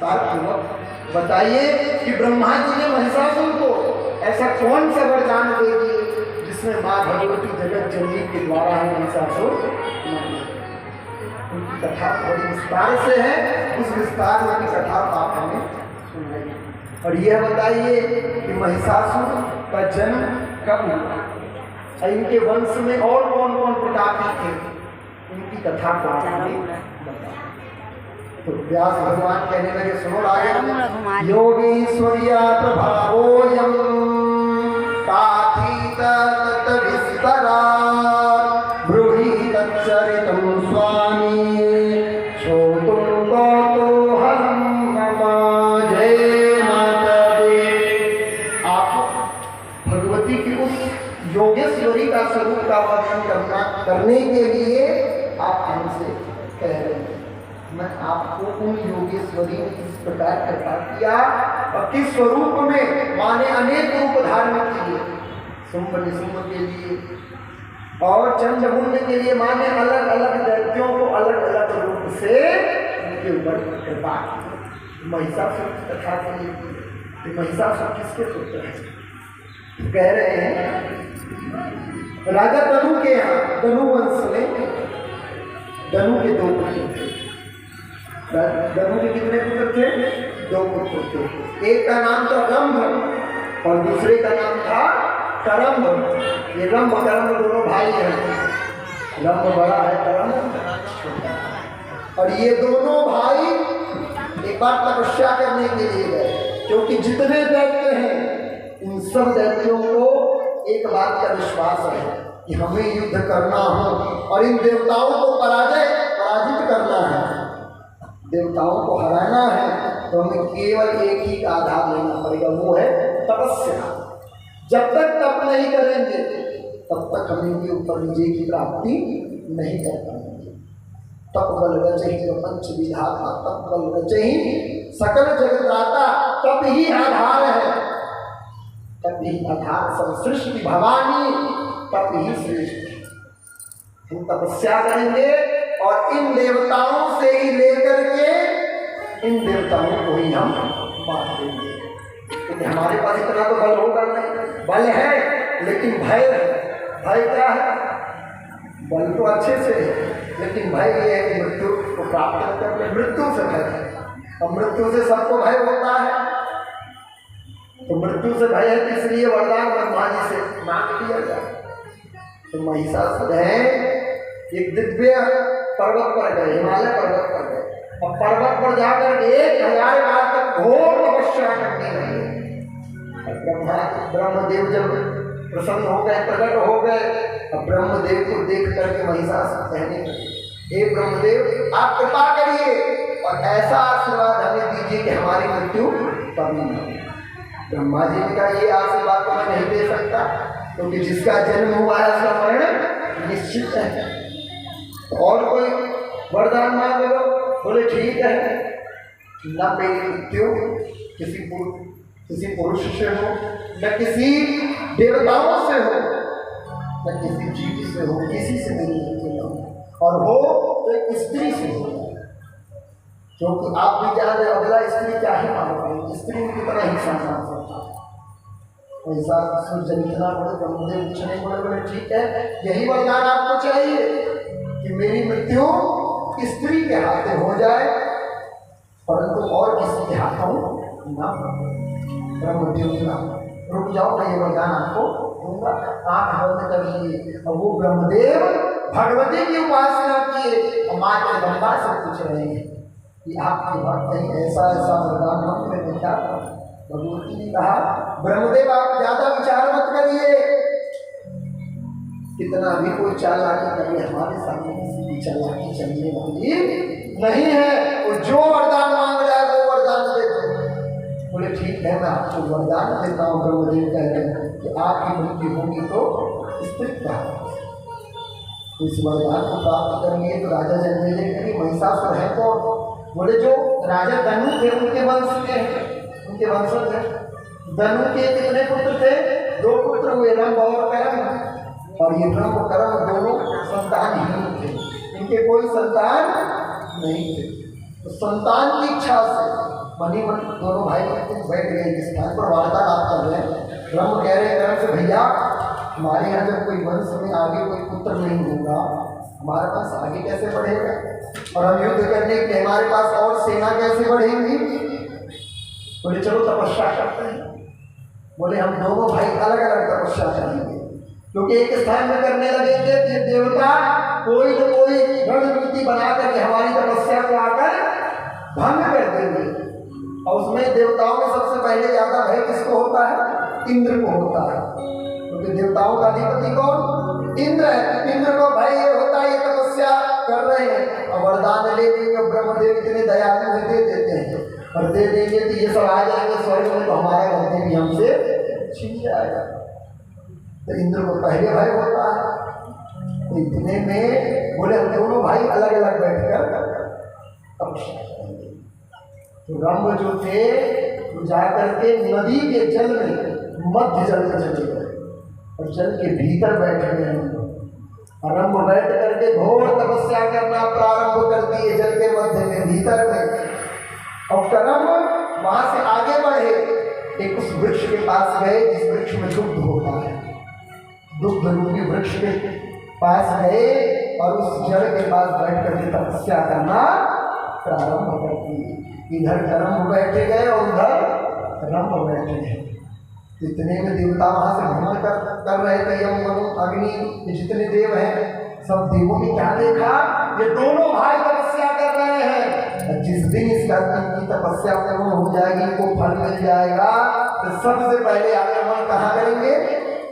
विस्तार पूर्वक बताइए कि ब्रह्मा जी ने महिषासुर को ऐसा कौन सा वरदान दे दिए जिसमें माँ भगवती जगत जननी के द्वारा है महिषासुर उनकी कथा बड़ी विस्तार से है। उस विस्तार में की कथा आप हमें सुनाइए और यह बताइए कि महिषासुर का जन्म कब हुआ, इनके वंश में और कौन कौन प्रतापी थे, उनकी कथा को हमें बताइए। तो व्यास भगवान कहने लगे, सुनो राजन, योगीश्वर्या प्रभावोऽयं काथीत तत्विस्तरा ब्रूहि तच्चरितं स्वामी श्रोतुं कौतूहलं मम। जय माता दी। आप भगवती की उस योगेश्वरी का स्वरूप का वर्णन करने के लिए आप हमसे कह रहे हैं। मैं आपको उन योगेश्वरी ने किस प्रकार कृपा किया और किस स्वरूप में माने अनेक रूप धारण किए। शुंभ निशुंभ के लिए और चंद्रमुंड के लिए माने अलग अलग दैत्यों को अलग अलग रूप से उनके ऊपर कृपा की। महिषासुर की कथा के लिए महिषासुर किसके पुत्र हैं? कह रहे हैं राजा दनु के यहाँ, दनु वंश में दनु के दो पुत्र थे। दनु के कितने पुत्र थे? दो पुत्र थे। एक का नाम था रंभ और दूसरे का नाम था करम्भ। ये रंभ करम्भ दोनों भाई हैं। रंभ बड़ा है, करम्भ छोटा। और ये दोनों भाई एक बार तपस्या करने के लिए गए, क्योंकि जितने दैत्य हैं उन सब दैत्यों को एक बात का विश्वास है कि हमें युद्ध करना हो और इन देवताओं को पराजित करना है, देवताओं को हराना है, तो हमें केवल एक ही का आधार लेना पड़ेगा, वो है तपस्या। जब तक तप नहीं करेंगे तब तक हम इनके ऊपर विजय की प्राप्ति नहीं कर पाएंगे। तप बल रचहि पंच विधाता, तप बल रचहि सकल जगत्राता, तप ही आधार है, तप ही आधार सब सृष्टि भवानी, तप ही सृष्टि। हम तपस्या करेंगे और इन देवताओं से ही लेकर के इन देवताओं को ही हम मार देंगे। क्योंकि हमारे पास इतना तो बल होगा नहीं, बल है लेकिन भय है। भय क्या है? बल तो अच्छे से है लेकिन भय ये है कि मृत्यु को प्राप्त करने, मृत्यु से भय है। और मृत्यु से सबको भय होता है, तो मृत्यु से भय है, इसलिए वरदान ब्रह्मा जी से मांग लिया जाए। तो महिषासुर है एक दिव्य पर्वत पर गए, हिमालय पर्वत पर गए और पर्वत पर जाकर 1000 बार तक घोर तपस्या करनी रही। ब्रह्मदेव जब प्रसन्न हो गए, प्रकट हो गए, अब ब्रह्मदेव को देख करके महिषासुर कहने लगे, हे ब्रह्मदेव आप कृपा करिए और ऐसा आशीर्वाद हमें दीजिए कि हमारी मृत्यु कभी न हो। ब्रह्मा जी ने कहा, ये आशीर्वाद तो मैं नहीं दे सकता, क्योंकि जिसका जन्म हुआ है उसका मरण निश्चित है। और कोई वरदान मांग लो। बोले ठीक है, न मेरी मृत्यु किसी पुरुष से हो, न किसी देवताओं से हो, न किसी जीव से हो, किसी से मेरी मृत्यु न हो, और हो तो एक स्त्री से हो। क्योंकि आप भी जान रहे अगला स्त्री क्या ही मांगोगे, स्त्री में कितना ही सम्मान करता है। ऐसा सूर्य इतना बड़े ब्रह्मदेव पूछने बोले ठीक है, यही वरदान आपको चाहिए कि मेरी मृत्यु स्त्री के हाथे हो जाए, परंतु और किसी के हाथों ना। ब्रह्मदेव ना रुक जाओ, मैं ये वरदान आपको दूंगा, आंख बंद कर लीजिए। और वो ब्रह्मदेव भगवती की उपासना किए और माँ के बंदा से पूछ रहे हैं कि आपके भक्त कहीं ऐसा वरदान मंत्र में क्या। भगवती ने कहा, ब्रह्मदेव आप ज्यादा विचार मत करिए, कितना भी कोई चालाकी करे, हमारे सामने किसी की चालाकी चलने वाली नहीं है। वो जो वरदान मांग रहा है वो वरदान दे दो। बोले ठीक है, मैं आपको वरदान देता हूँ। ब्रह्मदेव कह रहे हैं कि आपकी मृत्यु होगी तो स्त्री का। इस वरदान को प्राप्त करेंगे तो राजा जन्मेजय के महिषासुर है। तो बोले जो राजा दनु थे उनके वंश के हैं, उनके वंशज हैं। दनु के कितने पुत्र थे? 2 पुत्र हुए, रंभ और करम्भ। और ये ब्रह्म कर्म दोनों संतानहीन थे, इनके कोई संतान नहीं थे। तो संतान की इच्छा से मनी मन दोनों भाई बैठ गए इस स्थान पर वार्तालाप कर रहे हैं। ब्रह्म कह रहे हैं कर्म से भैया हमारे यहाँ जब कोई वंश में आगे कोई पुत्र नहीं होगा हमारे पास आगे कैसे बढ़ेगा और हम युद्ध करने के लिए हमारे पास और सेना कैसे बढ़ेगी। बोले चलो तपस्या करते हैं। बोले हम दोनों भाई अलग अलग तपस्या करेंगे क्योंकि एक स्थान में करने लगेंगे कि देवता कोई न कोई रणनीति बना करके हमारी तपस्या को आकर भंग कर देंगे। और उसमें देवताओं में सबसे पहले ज्यादा भय किसको होता है? इंद्र को होता है क्योंकि देवताओं का अधिपति कौन? इंद्र है। इंद्र को भय ये होता है ये तपस्या कर रहे हैं और वरदान ले देंगे। ब्रह्मदेव इतने दयालु है दे देते हैं और दे देंगे तो ये सब आ जाएंगे स्वर्ग में तो हमारा गलती भी हमसे छीन जाएगा। तो इंद्र को पहले भय होता है। तो इतने में बोले हम दोनों भाई अलग अलग बैठकर तपस्या करेंगे। तो रंभ जो थे तो जाकर के नदी के जल में मध्य जल में चले गए और जल के भीतर बैठ गए। और रंभ बैठ करके घोर तपस्या करना प्रारंभ कर दिए जल के मध्य में भीतर में। और कर्म वहां से आगे बढ़े एक उस वृक्ष के पास गए जिस वृक्ष में दुग्ध होता है। दुग्ध रूपी वृक्ष के पास गए और उस जड़ के पास बैठ करके तपस्या करना प्रारंभ कर दिए। इधर कर्म बैठे गए और उधर रंभ बैठे गए। इतने में देवता वहां से भ्रमण कर रहे थे। यम मनु अग्नि जितने देव हैं सब देवों ने क्या देखा? ये दोनों भाई तपस्या कर रहे हैं। जिस दिन इसका की तपस्या पूर्ण हो जाएगी, इनको फल मिल जाएगा तो सबसे पहले आक्रमण कहाँ करेंगे?